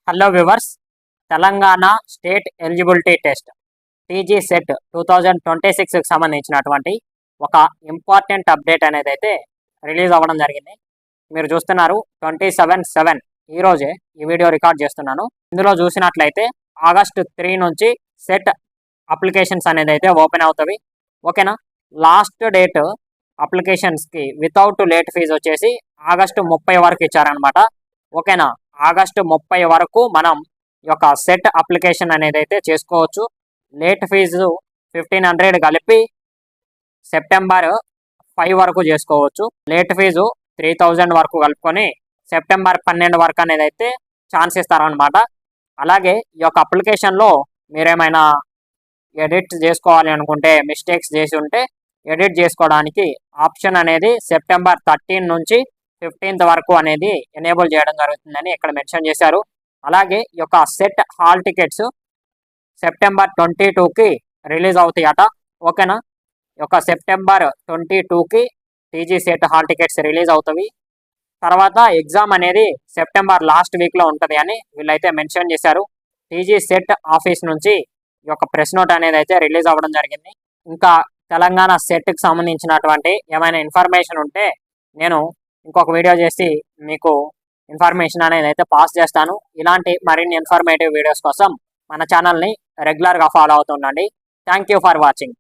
Hello viewers, Telangana state eligibility test TG set 2026కి సంబంధించినటువంటి ఒక ఇంపార్టెంట్ అప్డేట్ అనేది అయితే రిలీజ్ అవ్వడం జరిగింది. మీరు చూస్తున్నారు 27/7 ఈరోజే ఈ వీడియో రికార్డ్ చేస్తున్నాను. ఇందులో చూసినట్లయితే ఆగస్టు 3 నుంచి సెట్ అప్లికేషన్స్ అనేది అయితే ఓపెన్ అవుతాయి. ఓకేనా, లాస్ట్ డేట్ అప్లికేషన్స్కి వితౌట్ లేట్ ఫీజు వచ్చేసి ఆగస్టు 30 వరకు ఇచ్చారనమాట. ఓకేనా, ఆగస్టు 30 వరకు మనం ఈ యొక్క సెట్ అప్లికేషన్ అనేది అయితే చేసుకోవచ్చు. లేట్ ఫీజు 1500 కలిపి సెప్టెంబర్ 5 వరకు చేసుకోవచ్చు. లేట్ ఫీజు 3000 వరకు కలుపుకొని సెప్టెంబర్ 12 వరకు అనేది అయితే ఛాన్స్ ఇస్తారనమాట. అలాగే ఈ యొక్క అప్లికేషన్లో మీరేమైనా ఎడిట్ చేసుకోవాలి అనుకుంటే, మిస్టేక్స్ చేసి ఉంటే ఎడిట్ చేసుకోవడానికి ఆప్షన్ అనేది సెప్టెంబర్ 13 నుంచి 15th వరకు అనేది ఎనేబుల్ చేయడం జరుగుతుందని ఇక్కడ మెన్షన్ చేశారు. అలాగే ఈ యొక్క సెట్ హాల్ టికెట్స్ సెప్టెంబర్ 22కి రిలీజ్ అవుతాయట. ఓకేనా, ఈ యొక్క సెప్టెంబర్ 22కి TG set hall tickets release అవుతాయి. తర్వాత ఎగ్జామ్ అనేది సెప్టెంబర్ లాస్ట్ వీక్లో ఉంటుంది అని వీళ్ళైతే మెన్షన్ చేశారు. టీజీ సెట్ ఆఫీస్ నుంచి ఈ యొక్క ప్రెస్ నోట్ అనేది అయితే రిలీజ్ అవ్వడం జరిగింది. ఇంకా తెలంగాణ సెట్కి సంబంధించినటువంటి ఏమైనా ఇన్ఫర్మేషన్ ఉంటే నేను ఇంకొక వీడియో చేసి మీకు ఇన్ఫర్మేషన్ అనేది అయితే పాస్ చేస్తాను. ఇలాంటి మరిన్ని ఇన్ఫర్మేటివ్ వీడియోస్ కోసం మన ఛానల్ని రెగ్యులర్గా ఫాలో అవుతుండండి. Thank you for watching.